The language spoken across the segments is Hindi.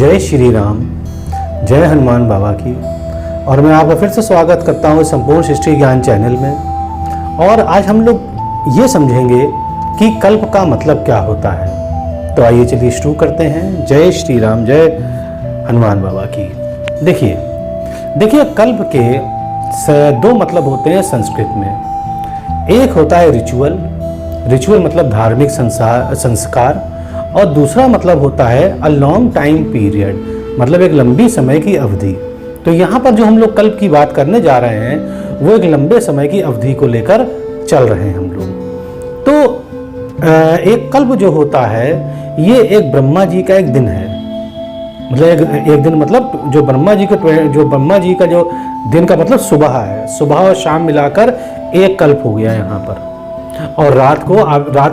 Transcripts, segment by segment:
जय श्री राम, जय हनुमान बाबा की। और मैं आपका फिर से स्वागत करता हूँ संपूर्ण सृष्टि ज्ञान चैनल में। और आज हम लोग ये समझेंगे कि कल्प का मतलब क्या होता है। तो आइए चलिए शुरू करते हैं। जय श्री राम, जय हनुमान बाबा की। देखिए कल्प के दो मतलब होते हैं संस्कृत में। एक होता है रिचुअल मतलब धार्मिक संस्कार, और दूसरा मतलब होता है अ लॉन्ग टाइम पीरियड, मतलब एक लंबी समय की अवधि। तो यहाँ पर जो हम लोग कल्प की बात करने जा रहे हैं वो एक लंबे समय की अवधि को लेकर चल रहे हैं हम लोग। तो एक कल्प जो होता है ये एक ब्रह्मा जी का एक दिन है। मतलब एक दिन मतलब जो ब्रह्मा जी का जो दिन का मतलब सुबह है, सुबह और शाम मिलाकर एक कल्प हो गया यहाँ पर। और रात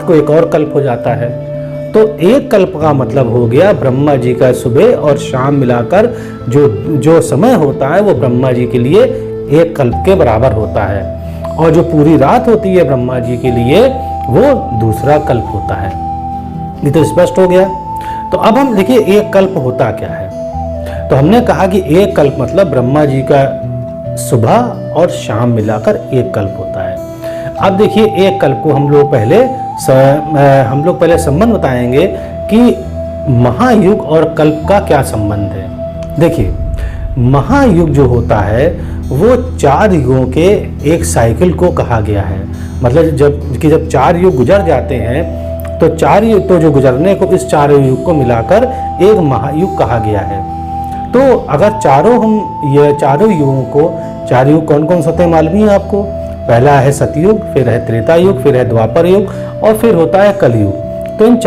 को एक और कल्प हो जाता है। तो एक कल्प का मतलब हो गया ब्रह्मा जी का सुबह और शाम मिलाकर जो समय होता है वो ब्रह्मा जी के लिए एक कल्प के बराबर होता है। और जो पूरी रात होती है ब्रह्मा जी के लिए वो दूसरा कल्प होता है। ये तो स्पष्ट हो गया। तो अब हम देखिए एक कल्प होता क्या है। तो हमने कहा कि एक कल्प मतलब ब्रह्मा जी का सुबह और शाम मिलाकर एक कल्प होता है। अब देखिए एक कल्प को हम लोग पहले संबंध बताएंगे कि महायुग और कल्प का क्या संबंध है। देखिए महायुग जो होता है वो 4 युगों के एक साइकिल को कहा गया है। मतलब जब 4 युग गुजर जाते हैं तो जो गुजरने को इस 4 युग को मिलाकर एक महायुग कहा गया है। तो अगर चारों युगों को, 4 युग कौन कौन से होते हैं मालूम है आपको। पहला है सतयुग, फिर है त्रेता युग, फिर है द्वापर युग और फिर होता है कलयुग। तो इन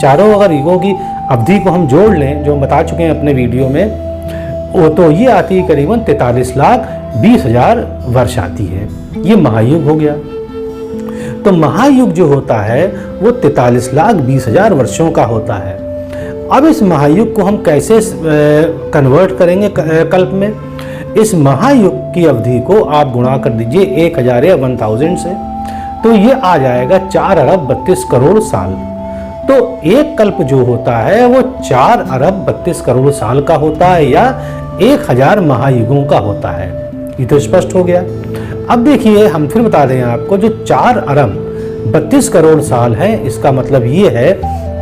चारों अगर युगों की अवधि को हम जोड़ लें जो हम बता चुके हैं अपने वीडियो में, वो तो ये आती है करीबन 43,20,000 वर्ष आती है। ये महायुग हो गया। तो महायुग जो होता है वो 43,20,000 वर्षों का होता है। अब इस महायुग को हम कैसे कन्वर्ट करेंगे कल्प में। इस महायुग की अवधि को आप गुणा कर दीजिए 1000 या 1000 से, तो ये आ जाएगा 4 अरब 32 करोड़ साल। तो एक कल्प जो होता है वो 4 अरब 32 करोड़ साल का होता है या 1000 महायुगों का होता है। ये तो स्पष्ट हो गया। अब देखिए हम फिर बता दें आपको, जो 4 अरब 32 करोड़ साल है इसका मतलब ये है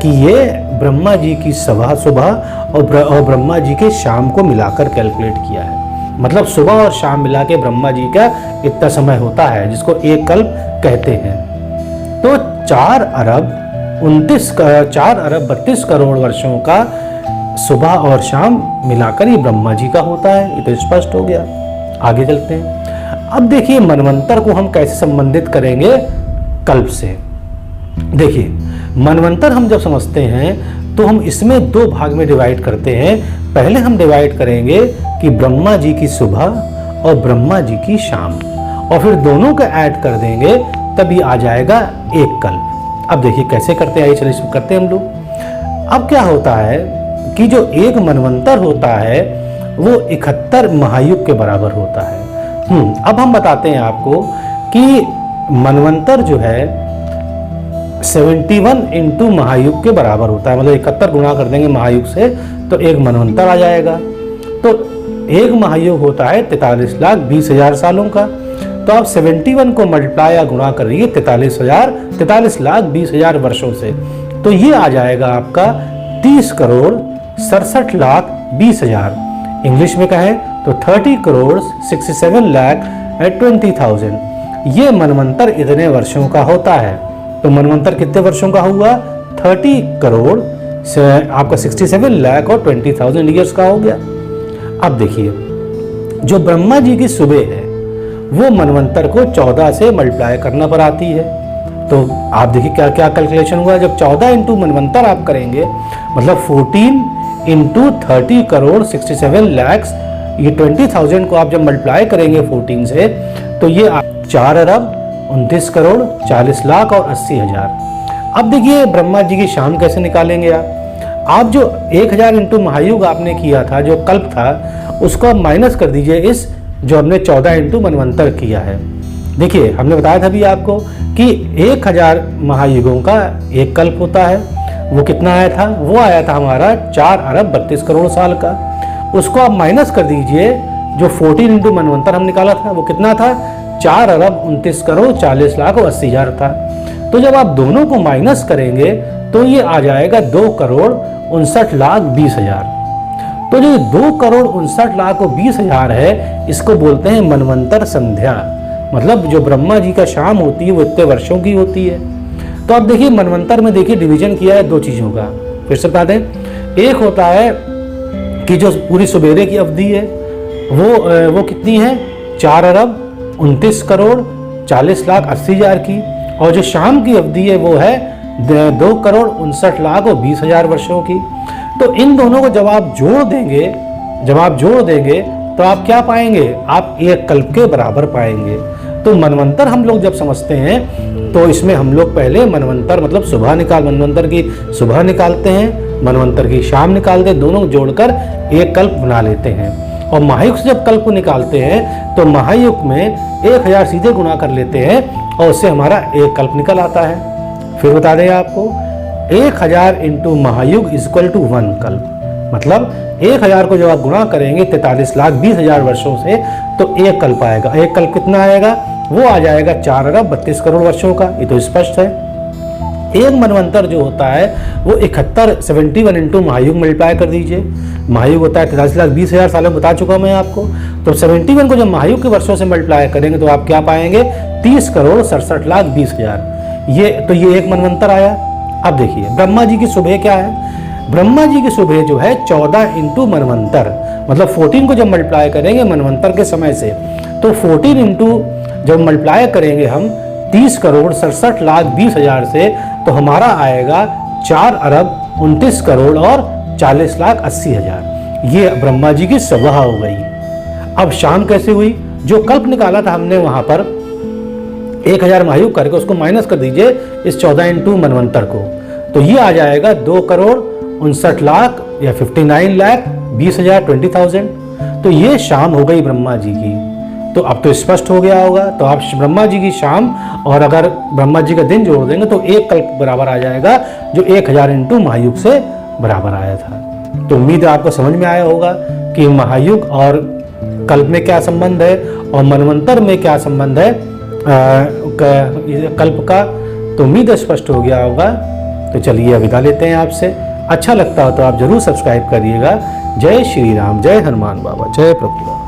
कि ये ब्रह्मा जी की सुबह और ब्रह्मा जी के शाम को मिलाकर कैलकुलेट किया है। मतलब सुबह और शाम मिला के ब्रह्मा जी का इतना समय होता है जिसको एक कल्प कहते हैं। तो 4 अरब 32 करोड़ वर्षों का सुबह और शाम मिलाकर ये ब्रह्मा जी का होता है। ये तो स्पष्ट हो गया। आगे चलते हैं। अब देखिए मनवंतर को हम कैसे संबंधित करेंगे कल्प से। देखिए मनवंतर हम जब समझते हैं तो हम इसमें 2 भाग में डिवाइड करते हैं। पहले हम डिवाइड करेंगे कि ब्रह्मा जी की सुबह और ब्रह्मा जी की शाम, और फिर दोनों का ऐड कर देंगे तभी आ जाएगा एक कल्प। अब देखिए कैसे करते हैं, आइए चलिए शुरू करते हैं हम लोग। अब क्या होता है कि जो एक मनवंतर होता है वो 71 महायुग के बराबर होता है। अब हम बताते हैं आपको कि मनवंतर जो है 71 इंटू महायुग के बराबर होता है। मतलब 71 गुणा कर देंगे महायुग से तो एक मनवंतर आ जाएगा। तो एक महायुग होता है 43,20,000 सालों का। तो आप 71 को मल्टीप्लाई या गुणा करिए 43,20,000 वर्षों से, तो ये आ जाएगा आपका 30,67,20,000। इंग्लिश में कहें तो 30,67,20,000। ये मनवंतर इतने वर्षों का होता है। तो मनवंतर कितने वर्षों का हुआ? 30 करोड़ से आपका 67 लाख और 20,000 ईयर्स का हो गया। अब देखिए जो ब्रह्मा जी की सुबह है वो मनवंतर को 14 से मल्टीप्लाई करना पर आती है। तो आप देखिए क्या क्या कैलकुलेशन हुआ। जब 14 इंटू मनवंतर आप करेंगे मतलब 14 इंटू 30 करोड़ 67 लाख, ये 20,000 को आप जब मल्टीप्लाई करेंगे 14 से तो ये 4 अरब 29 करोड़ 40 लाख और 80,000। अब देखिए ब्रह्मा जी की शाम कैसे निकालेंगे आप जो 1000 इंटू महायुग आपने किया था, जो कल्प था, उसको आप माइनस कर दीजिए इस जो हमने 14 इंटू मनवंतर किया है। देखिए हमने बताया था भी आपको कि 1000 महायुगों का एक कल्प होता है। वो कितना आया था? वो आया था हमारा 4 अरब 32 करोड़ साल का। उसको आप माइनस कर दीजिए, जो 14 इंटू मनवंतर हम निकाला था वो कितना था? 4 अरब 29 करोड़ 40 लाख और 80 हजार था। तो जब आप दोनों को माइनस करेंगे तो ये आ जाएगा 2 करोड़ 59 लाख 20 हजार। तो जो 2 करोड़ 59 लाख और 20 हजार है, इसको बोलते हैं मनवंतर संध्या। मतलब जो ब्रह्मा जी का शाम होती है वो इतने वर्षों की होती है। तो आप देखिए मनवंतर में देखिए डिवीजन किया है 2 चीज़ों का, फिर से बता दें। एक होता है कि जो पूरी सवेरे की अवधि है वो कितनी है? 4 अरब 29 करोड़ 40 लाख 80 हजार की। और जो शाम की अवधि है वो है 2 करोड़ 59 लाख और 20 हजार वर्षों की। तो इन दोनों को जब आप जोड़ देंगे तो आप क्या पाएंगे? आप एक कल्प के बराबर पाएंगे। तो मनवंतर हम लोग जब समझते हैं तो इसमें हम लोग पहले मनवंतर मतलब मनवंतर की सुबह निकालते हैं, मनवंतर की शाम निकालते हैं, दोनों जोड़कर एक कल्प बना लेते हैं। और महायुग से जब कल्प निकालते हैं तो महायुग में 1000 सीधे गुणा कर लेते हैं और उससे हमारा एक कल्प निकल आता है। फिर बता दें आपको 1000 इंटू महायुग इक्वल टू 1 कल्प। मतलब 1000 को जब आप गुणा करेंगे 43 लाख 20 हजार वर्षों से तो एक कल्प आएगा। एक कल्प कितना आएगा? वो आ जाएगा 4 अरब 32 करोड़ वर्षों का। ये तो स्पष्ट है। एक मनवंतर जो होता है वो 71 इंटू महायुग मल्टीप्लाई कर दीजिए। महायुग होता है 43 लाख 20 हजार सालों बता चुका मैं आपको। तो 71 को जब महायुग के वर्षों से मल्टीप्लाई करेंगे तो आप क्या पाएंगे? 30 करोड़ 67 लाख 20 हजार। ये एक मनवंतर आया। अब देखिए ब्रह्मा जी की सुबह क्या है? ब्रह्मा जी की सुबह जो है 14 इंटू मनवंतर, मतलब 14 को जब मल्टीप्लाई करेंगे मनवंतर के समय से तो 14 इंटू जब मल्टीप्लाई करेंगे हम 30 करोड़ 67 लाख 20 हजार से तो हमारा आएगा 4 अरब 29 करोड़ और 40 लाख 80 हजार। ये ब्रह्मा जी की सुबह हो गई। अब शाम कैसे हुई? जो कल्प निकाला था हमने वहां पर 1000 महायुग करके उसको माइनस कर दीजिए इस 14 इंटू मनवंतर को, तो ये आ जाएगा 2 करोड़ 59 लाख या 59 लाख 20 हजार 20,000। तो ये शाम हो गई ब्रह्मा जी की। तो अब तो स्पष्ट हो गया होगा। तो आप ब्रह्मा जी की शाम और अगर ब्रह्मा जी का दिन जोड़ देंगे तो एक कल्प बराबर आ जाएगा, जो 1000 इंटू महायुग से बराबर आया था। तो उम्मीद है आपको समझ में आया होगा कि महायुग और कल्प में क्या संबंध है और मनवंतर में क्या संबंध है कल्प का। तो उम्मीद है स्पष्ट हो गया होगा। तो चलिए विदा लेते हैं आपसे। अच्छा लगता हो तो आप जरूर सब्सक्राइब करिएगा। जय श्री राम, जय हनुमान बाबा, जय प्रभुराम।